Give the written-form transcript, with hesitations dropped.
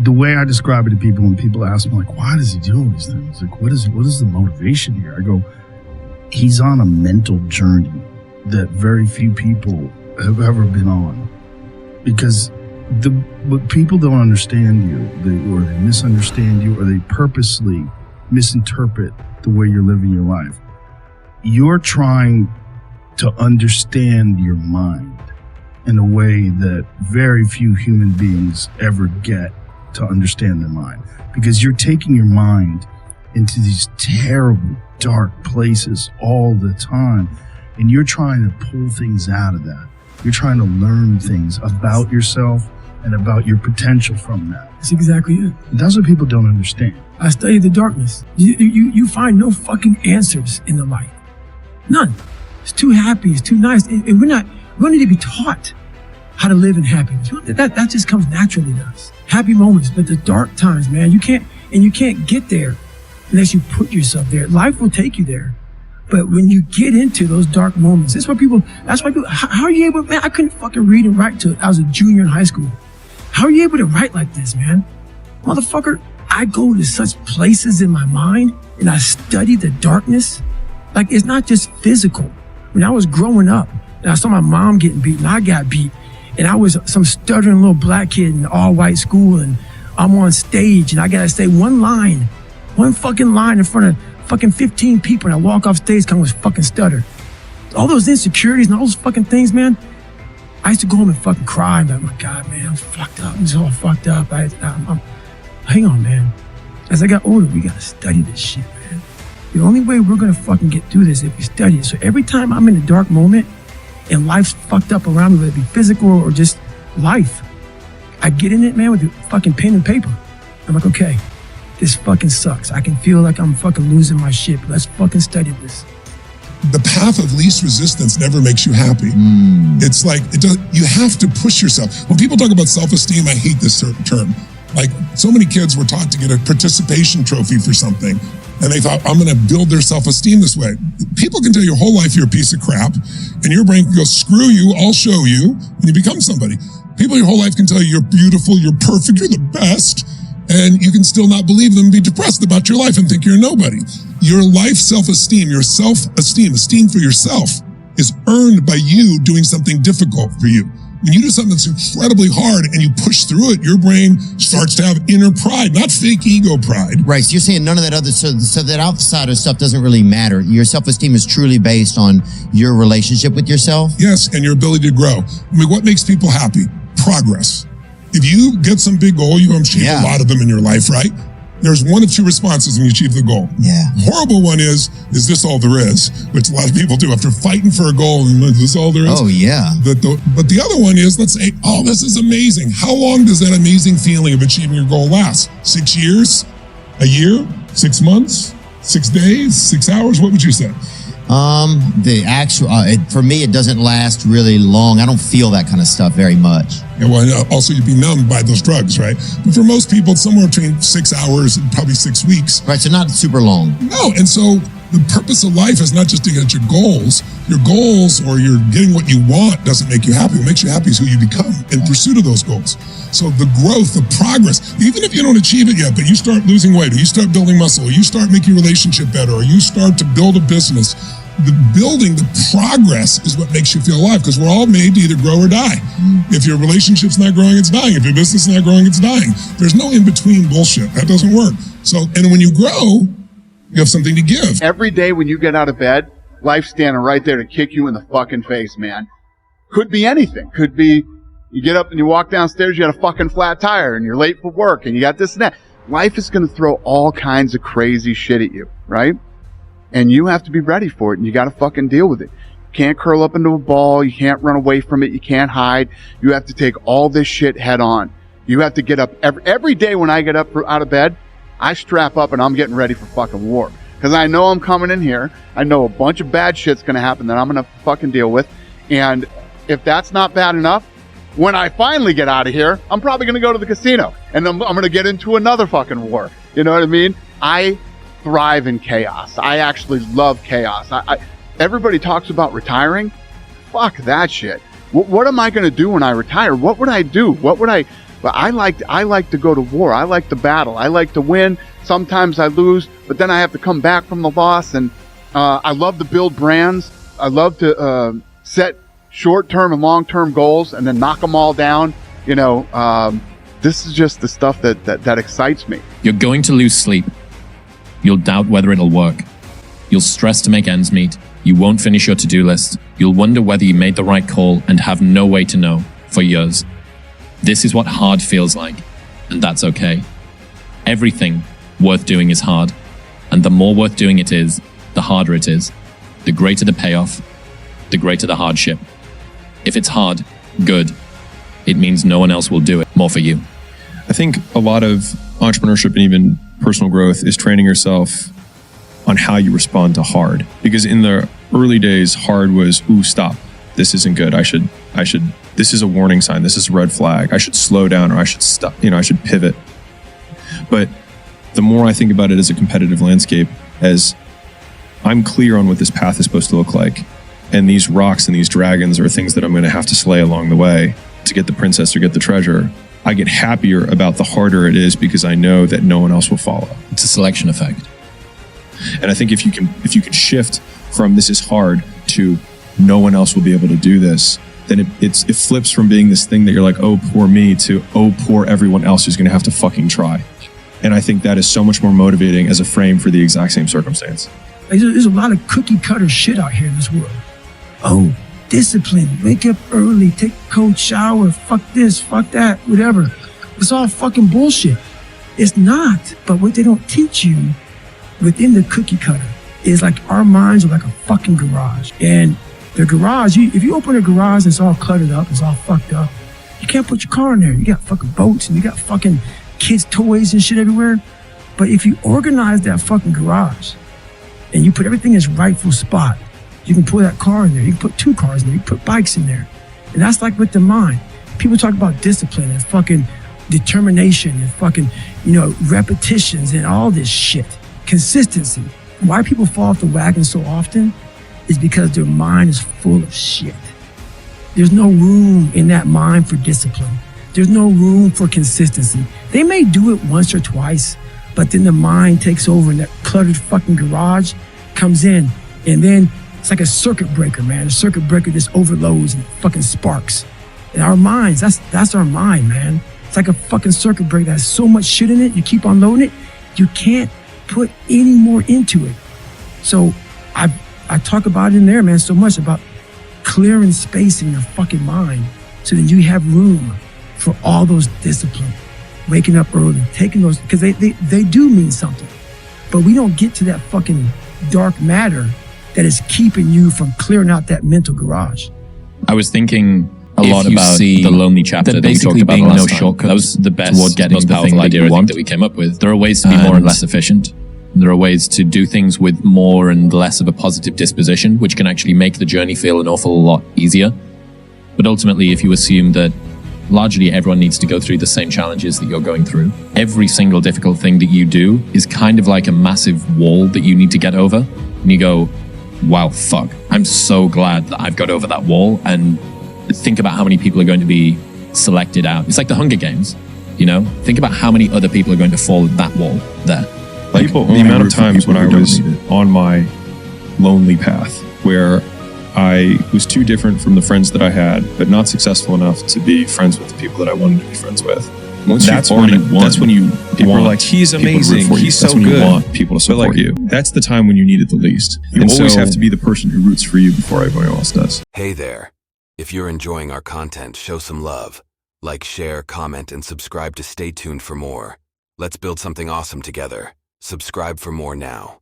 the way I describe it to people, when people ask me, like, why does he do all these things? Like, what is the motivation here? I go, he's on a mental journey that very few people have ever been on. Because what people don't understand you, or they misunderstand you, or they purposely misinterpret the way you're living your life. You're trying to understand your mind in a way that very few human beings ever get to understand their mind. Because you're taking your mind into these terrible, dark places all the time, and you're trying to pull things out of that. You're trying to learn things about yourself and about your potential from that. That's exactly it. And that's what people don't understand. I study the darkness. You find no fucking answers in the light. None. It's too happy. It's too nice. And we don't need to be taught how to live in happiness. That just comes naturally to us. Happy moments, but the dark times, man, you can't get there unless you put yourself there. Life will take you there. But when you get into those dark moments, that's why people, how are you able, man, I couldn't fucking read and write till I was a junior in high school. How are you able to write like this, man? Motherfucker, I go to such places in my mind and I study the darkness. Like, it's not just physical. When I was growing up and I saw my mom getting beat and I got beat, and I was some stuttering little black kid in an all-white school, and I'm on stage and I gotta say one fucking line in front of fucking 15 people, and I walk off stage kind of fucking stutter. All those insecurities and all those fucking things, man. I used to go home and fucking cry and be like, oh my God, man, I'm fucked up. I'm so fucked up. Hang on, man. As I got older, we gotta study this shit, man. The only way we're gonna fucking get through this is if we study it. So every time I'm in a dark moment and life's fucked up around me, whether it be physical or just life, I get in it, man, with a fucking pen and paper. I'm like, okay, this fucking sucks. I can feel like I'm fucking losing my shit. Let's fucking study this. The path of least resistance never makes you happy. It's like, you have to push yourself. When people talk about self-esteem, I hate this term. Like, so many kids were taught to get a participation trophy for something, and they thought, I'm gonna build their self-esteem this way. People can tell your whole life you're a piece of crap, and your brain can go, screw you, I'll show you, and you become somebody. People your whole life can tell you you're beautiful, you're perfect, you're the best, and you can still not believe them and be depressed about your life and think you're nobody. Your life self-esteem, your self-esteem, esteem for yourself is earned by you doing something difficult for you. When you do something that's incredibly hard and you push through it, your brain starts to have inner pride, not fake ego pride. Right, so you're saying none of that other, so that outside of stuff doesn't really matter. Your self-esteem is truly based on your relationship with yourself? Yes, and your ability to grow. I mean, what makes people happy? Progress. If you get some big goal, you achieve a lot of them in your life, right? There's one of two responses when you achieve the goal. Yeah. Horrible one is this all there is? Which a lot of people do after fighting for a goal, and is this all there is? Oh, yeah. But the other one is, let's say, oh, this is amazing. How long does that amazing feeling of achieving your goal last? 6 years? A year? 6 months? 6 days? 6 hours? What would you say? The actual, for me, it doesn't last really long. I don't feel that kind of stuff very much. Yeah, well, also you'd be numbed by those drugs, right? But for most people, it's somewhere between 6 hours and probably 6 weeks. Right, so not super long. No, and so the purpose of life is not just to get your goals. Your goals or you're getting what you want doesn't make you happy. What makes you happy is who you become in pursuit of those goals. So the growth, the progress, even if you don't achieve it yet, but you start losing weight, or you start building muscle, or you start making your relationship better, or you start to build a business, the building, the progress is what makes you feel alive, because we're all made to either grow or die. If your relationship's not growing, it's dying. If your business is not growing, it's dying. There's no in-between bullshit. That doesn't work. So, and when you grow, you have something to give. Every day when you get out of bed, life's standing right there to kick you in the fucking face, man. Could be anything. Could be you get up and you walk downstairs, you got a fucking flat tire and you're late for work and you got this and that. Life is going to throw all kinds of crazy shit at you, right? And you have to be ready for it, and you got to fucking deal with it. You can't curl up into a ball. You can't run away from it. You can't hide. You have to take all this shit head on. You have to get up every day. When I get up out of bed, I strap up and I'm getting ready for fucking war. Because I know I'm coming in here. I know a bunch of bad shit's going to happen that I'm going to fucking deal with. And if that's not bad enough, when I finally get out of here, I'm probably going to go to the casino. And I'm going to get into another fucking war. You know what I mean? I thrive in chaos. I actually love chaos. Everybody talks about retiring. Fuck that shit. What am I going to do when I retire? What would I do? What would I But I like to go to war. I like to battle. I like to win. Sometimes I lose, but then I have to come back from the loss. And I love to build brands. I love to set short-term and long-term goals and then knock them all down. You know, this is just the stuff that excites me. You're going to lose sleep. You'll doubt whether it'll work. You'll stress to make ends meet. You won't finish your to-do list. You'll wonder whether you made the right call and have no way to know for years. This is what hard feels like, and that's okay. Everything worth doing is hard, and the more worth doing it is, the harder it is. The greater the payoff, the greater the hardship. If it's hard, good. It means no one else will do it more for you. I think a lot of entrepreneurship and even personal growth is training yourself on how you respond to hard. Because in the early days, hard was, ooh, stop. This isn't good. This is a warning sign. This is a red flag. I should slow down, or I should stop, I should pivot. But the more I think about it as a competitive landscape, as I'm clear on what this path is supposed to look like, and these rocks and these dragons are things that I'm going to have to slay along the way to get the princess or get the treasure, I get happier about the harder it is because I know that no one else will follow. It's a selection effect. And I think if you can shift from this is hard to no one else will be able to do this, then it flips from being this thing that you're like, oh, poor me, to oh, poor everyone else who's going to have to fucking try. And I think that is so much more motivating as a frame for the exact same circumstance. There's a lot of cookie cutter shit out here in this world. Oh, discipline, wake up early, take a cold shower, fuck this, fuck that, whatever. It's all fucking bullshit. It's not, but what they don't teach you within the cookie cutter is like our minds are like a fucking garage. And the garage, if you open a garage and it's all cluttered up, it's all fucked up, you can't put your car in there. You got fucking boats and you got fucking kids' toys and shit everywhere. But if you organize that fucking garage and you put everything in its rightful spot, you can put that car in there. You can put 2 cars in there. You can put bikes in there. And that's like with the mind. People talk about discipline and fucking determination and fucking, repetitions and all this shit. Consistency. Why people fall off the wagon so often is because their mind is full of shit. There's no room in that mind for discipline. There's no room for consistency. They may do it once or twice, but then the mind takes over and that cluttered fucking garage comes in, and then it's like a circuit breaker, man. A circuit breaker just overloads and fucking sparks. And our minds, that's our mind, man. It's like a fucking circuit breaker that has so much shit in it, you keep unloading it, you can't put any more into it. So I talk about it in there, man, so much about clearing space in your fucking mind so that you have room for all those disciplines. Waking up early, taking those, because they do mean something. But we don't get to that fucking dark matter that is keeping you from clearing out that mental garage. I was thinking a lot about the lonely chapter that we talked about being no shortcut. That was the best, most powerful idea I think that we came up with. There are ways to be more and less efficient. There are ways to do things with more and less of a positive disposition, which can actually make the journey feel an awful lot easier. But ultimately, if you assume that largely everyone needs to go through the same challenges that you're going through, every single difficult thing that you do is kind of like a massive wall that you need to get over. And you go, wow, fuck, I'm so glad that I've got over that wall. And think about how many people are going to be selected out. It's like the Hunger Games, Think about how many other people are going to fall at that wall there. Like the amount of times when I was on my lonely path where I was too different from the friends that I had, but not successful enough to be friends with the people that I wanted to be friends with. That's when you people are like, he's amazing, he's so good. You want people to support you. That's the time when you need it the least. You always have to be the person who roots for you before everyone else does. Hey there. If you're enjoying our content, show some love. Like, share, comment, and subscribe to stay tuned for more. Let's build something awesome together. Subscribe for more now.